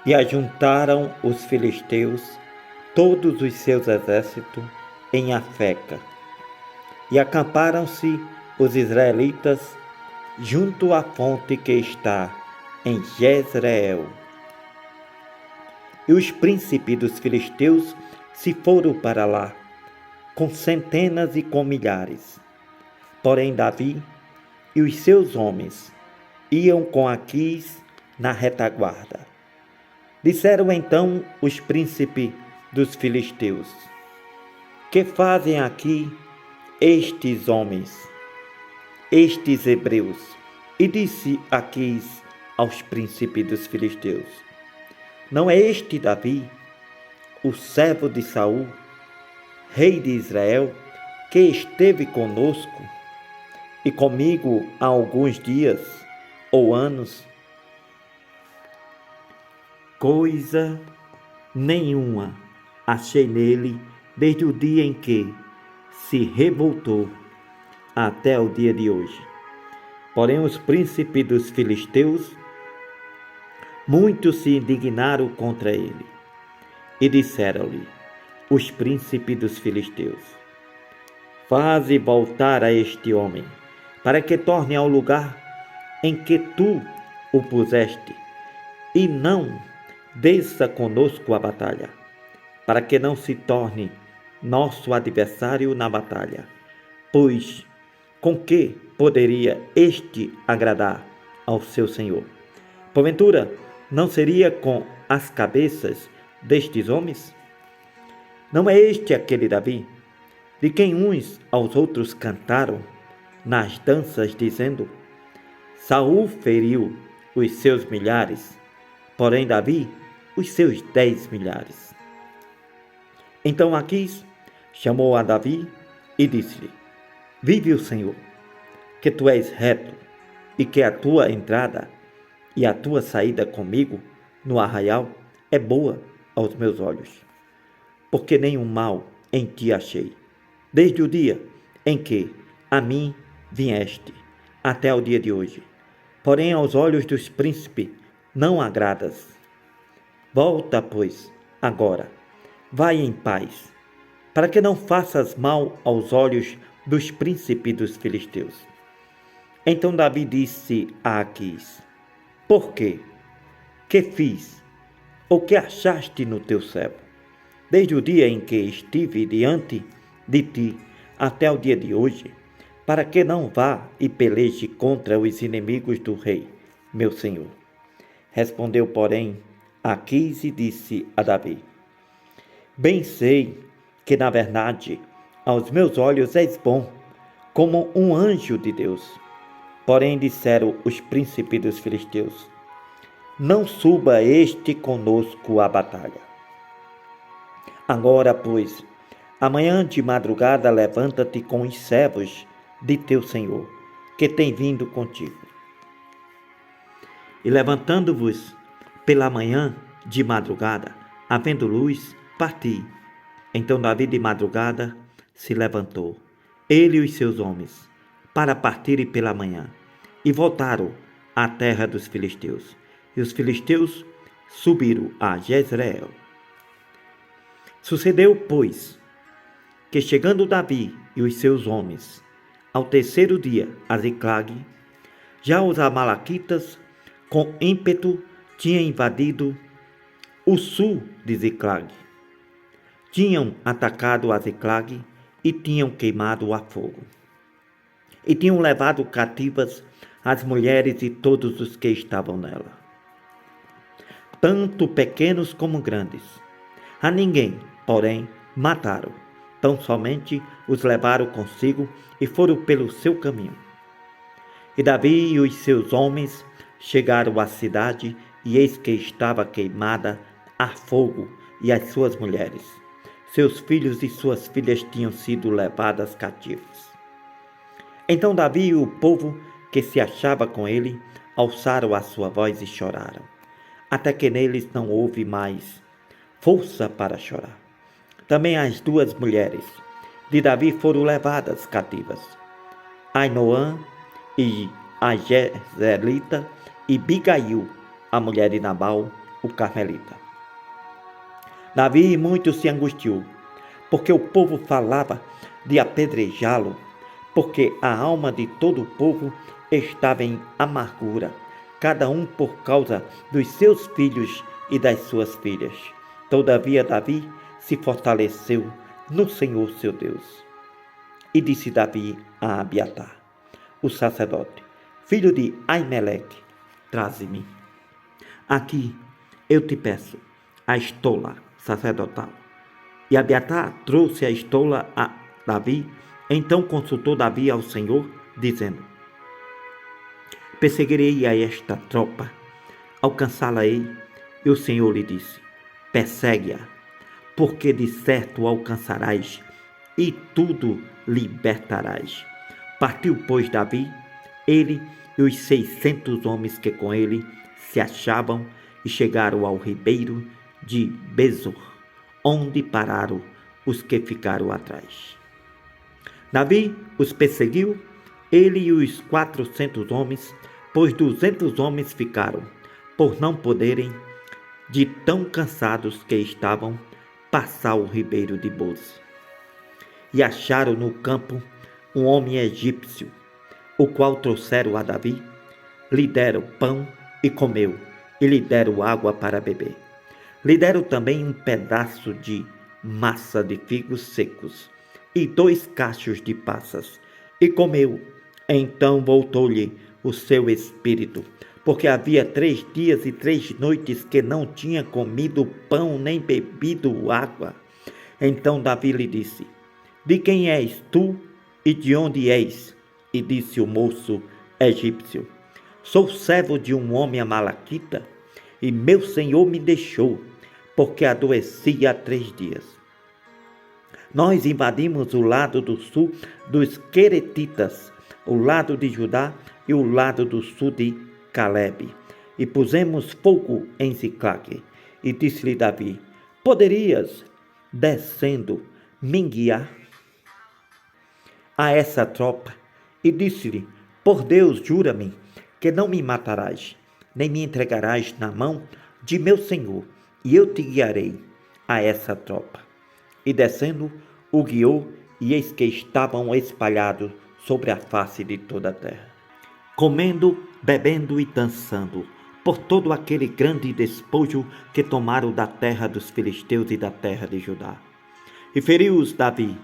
E ajuntaram os filisteus todos os seus exércitos em Afeca. E acamparam-se os israelitas junto à fonte que está em Jezreel. E os príncipes dos filisteus se foram para lá, com centenas e com milhares. Porém Davi e os seus homens iam com Aquis na retaguarda. Disseram então os príncipes dos filisteus: que fazem aqui estes homens, estes hebreus? E disse Aquis aos príncipes dos filisteus: não é este Davi, o servo de Saul, rei de Israel, que esteve conosco e comigo há alguns dias ou anos? Coisa nenhuma achei nele desde o dia em que se revoltou até o dia de hoje. Porém os príncipes dos filisteus, muitos se indignaram contra ele e disseram-lhe os príncipes dos filisteus: faze voltar a este homem, para que torne ao lugar em que tu o puseste, e não desça conosco a batalha, para que não se torne nosso adversário na batalha. Pois com que poderia este agradar ao seu senhor? Porventura, não seria com as cabeças destes homens? Não é este aquele Davi, de quem uns aos outros cantaram nas danças, dizendo: Saul feriu os seus milhares, porém Davi os seus 10 milhares. Então Aquis chamou a Davi e disse-lhe: vive o Senhor, que tu és reto, e que a tua entrada e a tua saída comigo no arraial é boa aos meus olhos, porque nenhum mal em ti achei, desde o dia em que a mim vieste até o dia de hoje. Porém aos olhos dos príncipes não agradas. Volta, pois, agora, vai em paz, para que não faças mal aos olhos dos príncipes dos filisteus. Então Davi disse a Aquis: por quê? Que fiz? Ou que achaste no teu servo? Desde o dia em que estive diante de ti até o dia de hoje, para que não vá e peleje contra os inimigos do rei, meu senhor. Respondeu, porém, Aquis e disse a Davi: bem sei que, na verdade, aos meus olhos és bom, como um anjo de Deus. Porém disseram os príncipes dos filisteus: não suba este conosco à batalha. Agora, pois, amanhã de madrugada levanta-te com os servos de teu senhor, que tem vindo contigo. E levantando-vos pela manhã de madrugada, havendo luz, parti. Então Davi de madrugada se levantou, ele e os seus homens, para partirem pela manhã, e voltaram à terra dos filisteus. E os filisteus subiram a Jezreel. Sucedeu, pois, que chegando Davi e os seus homens ao terceiro dia a Ziclague, já os amalequitas com ímpeto tinham invadido o sul de Ziclague. Tinham atacado a Ziclague e tinham queimado a fogo. E tinham levado cativas as mulheres e todos os que estavam nela, tanto pequenos como grandes. A ninguém, porém, mataram, tão somente os levaram consigo e foram pelo seu caminho. E Davi e os seus homens chegaram à cidade, e eis que estava queimada a fogo, e as suas mulheres, seus filhos e suas filhas tinham sido levadas cativos. Então Davi e o povo que se achava com ele alçaram a sua voz e choraram, até que neles não houve mais força para chorar. Também as 2 mulheres de Davi foram levadas cativas, Ainoã e a Jezreelita, e Bigail, a mulher de Nabal, o carmelita. Davi muito se angustiou, porque o povo falava de apedrejá-lo, porque a alma de todo o povo estava em amargura, cada um por causa dos seus filhos e das suas filhas. Todavia Davi se fortaleceu no Senhor seu Deus. E disse Davi a Abiatar, o sacerdote, filho de Aimeleque: traze-me aqui, eu te peço, a estola sacerdotal. E Abiatar trouxe a estola a Davi. Então consultou Davi ao Senhor, dizendo: perseguirei a esta tropa, alcançá-la-ei. E o Senhor lhe disse: persegue-a, porque de certo alcançarás e tudo libertarás. Partiu, pois, Davi, ele e os 600 homens que com ele se achavam, e chegaram ao ribeiro de Besor, onde pararam os que ficaram atrás. Davi os perseguiu, ele e os 400 homens, pois 200 homens ficaram, por não poderem, de tão cansados que estavam, passar o ribeiro de Bose. E acharam no campo um homem egípcio, o qual trouxeram a Davi, lhe deram pão e comeu, e lhe deram água para beber. Lhe deram também um pedaço de massa de figos secos e 2 cachos de passas, e comeu. Então voltou-lhe o seu espírito, porque havia 3 dias e 3 noites que não tinha comido pão nem bebido água. Então Davi lhe disse: de quem és tu e de onde és? E disse o moço egípcio: sou servo de um homem amalequita, e meu senhor me deixou, porque adoeci há 3 dias. Nós invadimos o lado do sul dos Queretitas, o lado de Judá e o lado do sul de Calebe, e pusemos fogo em Ziclague. E disse-lhe Davi: poderias, descendo, me guiar a essa tropa? E disse-lhe: por Deus, jura-me que não me matarás, nem me entregarás na mão de meu senhor, e eu te guiarei a essa tropa. E descendo, o guiou, e eis que estavam espalhados sobre a face de toda a terra, comendo, bebendo e dançando, por todo aquele grande despojo que tomaram da terra dos filisteus e da terra de Judá. E feriu-os Davi,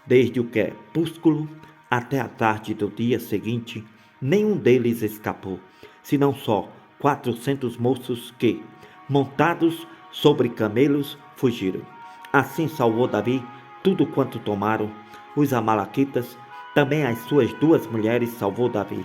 desde o crepúsculo até a tarde do dia seguinte. Nenhum deles escapou, senão só 400 moços que, montados sobre camelos, fugiram. Assim salvou Davi tudo quanto tomaram os amalequitas, também as suas 2 mulheres salvou Davi,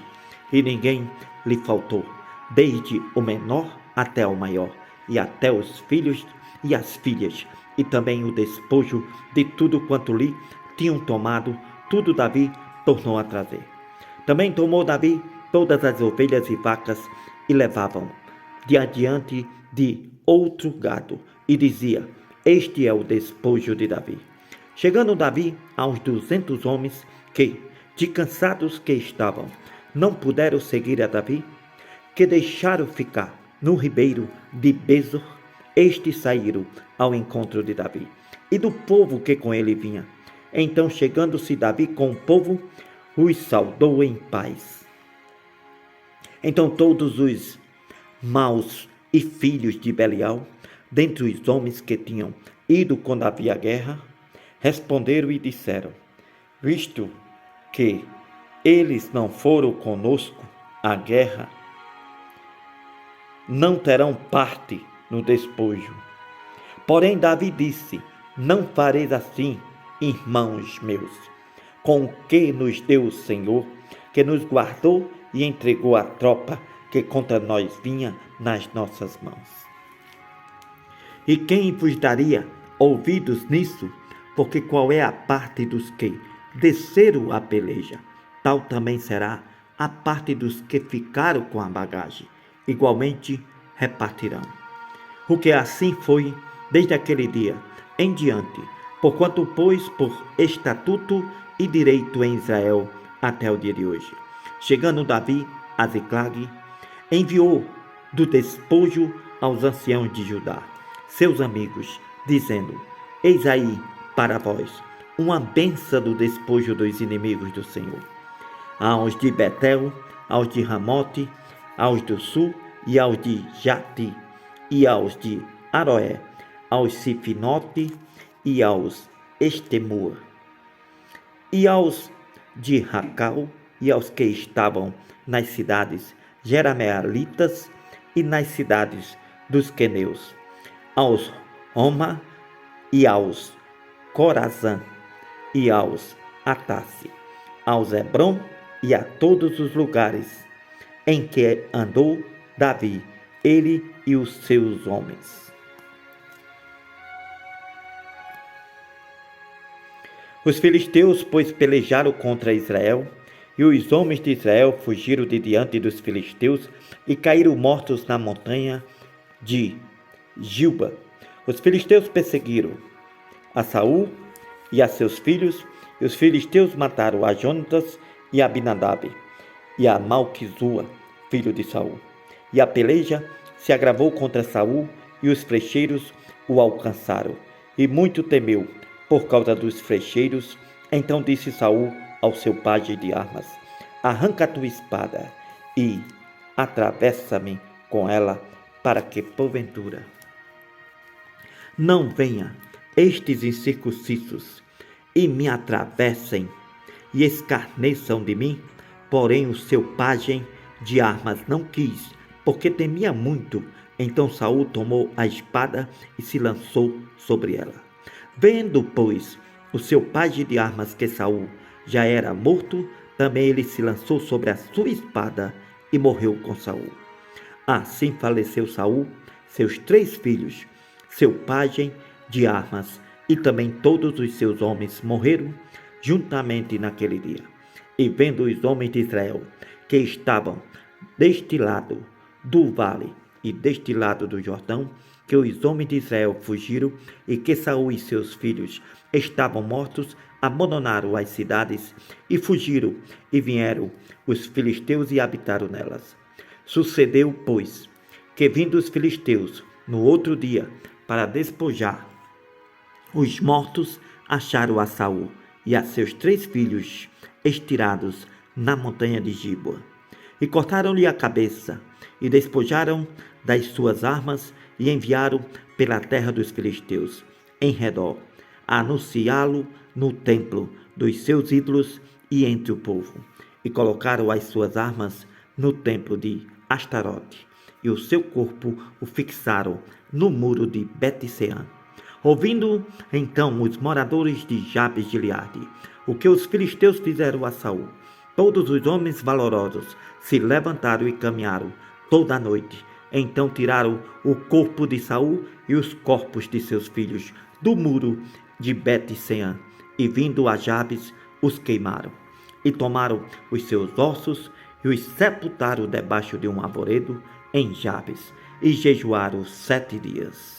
e ninguém lhe faltou, desde o menor até o maior, e até os filhos e as filhas, e também o despojo de tudo quanto lhe tinham tomado, tudo Davi tornou a trazer. Também tomou Davi todas as ovelhas e vacas, e levavam de adiante de outro gado, e dizia: este é o despojo de Davi. Chegando Davi aos 200 homens que, de cansados que estavam, não puderam seguir a Davi, que deixaram ficar no ribeiro de Besor, estes saíram ao encontro de Davi e do povo que com ele vinha. Então, chegando-se Davi com o povo, os saudou em paz. Então todos os maus e filhos de Belial, dentre os homens que tinham ido com Davi à guerra, responderam e disseram: visto que eles não foram conosco à guerra, não terão parte no despojo. Porém Davi disse: não fareis assim, irmãos meus, com o que nos deu o Senhor, que nos guardou e entregou a tropa que contra nós vinha nas nossas mãos. E quem vos daria ouvidos nisso? Porque qual é a parte dos que desceram a peleja, tal também será a parte dos que ficaram com a bagagem, igualmente repartirão. O que assim foi desde aquele dia em diante, porquanto pôs por estatuto e direito em Israel até o dia de hoje. Chegando Davi a Ziclague, enviou do despojo aos anciãos de Judá, seus amigos, dizendo: Eis aí para vós uma bênção do despojo dos inimigos do Senhor. Aos de Betel, aos de Ramote, aos do sul e aos de Jati, e aos de Aroé, aos Sifinote e aos Estemua, e aos de Racal, e aos que estavam nas cidades jerameelitas e nas cidades dos queneus, aos Roma e aos Corazã e aos Atasse, aos Hebron e a todos os lugares em que andou Davi, ele e os seus homens. Os filisteus, pois, pelejaram contra Israel, e os homens de Israel fugiram de diante dos filisteus e caíram mortos na montanha de Gilba. Os filisteus perseguiram a Saul e a seus filhos, e os filisteus mataram a Jonatas e a Abinadab e a Malquizua, filho de Saul. E a peleja se agravou contra Saul, e os flecheiros o alcançaram, e muito temeu por causa dos flecheiros. Então disse Saul ao seu pajem de armas: Arranca a tua espada e atravessa-me com ela, para que porventura não venha estes incircuncisos e me atravessem e escarneçam de mim. Porém o seu pajem de armas não quis, porque temia muito. Então Saul tomou a espada e se lançou sobre ela. Vendo, pois, o seu pajem de armas que Saul já era morto, também ele se lançou sobre a sua espada e morreu com Saul. Assim faleceu Saul, seus 3 filhos, seu pajem de armas e também todos os seus homens morreram juntamente naquele dia. E vendo os homens de Israel que estavam deste lado do vale e deste lado do Jordão, que os homens de Israel fugiram e que Saul e seus filhos estavam mortos, abandonaram as cidades e fugiram, e vieram os filisteus e habitaram nelas. Sucedeu, pois, que vindo os filisteus no outro dia para despojar os mortos, acharam a Saul e a seus 3 filhos estirados na montanha de Gilboa, e cortaram-lhe a cabeça, e despojaram das suas armas, e enviaram pela terra dos filisteus em redor, a anunciá-lo no templo dos seus ídolos e entre o povo, e colocaram as suas armas no templo de Astarote, e o seu corpo o fixaram no muro de Bet-sean. Ouvindo então os moradores de Jabes-Gileade o que os filisteus fizeram a Saul, todos os homens valorosos se levantaram e caminharam toda a noite. Então tiraram o corpo de Saul e os corpos de seus filhos do muro de Bet-sean, e vindo a Jabes os queimaram, e tomaram os seus ossos e os sepultaram debaixo de um arvoredo em Jabes, e jejuaram 7 dias.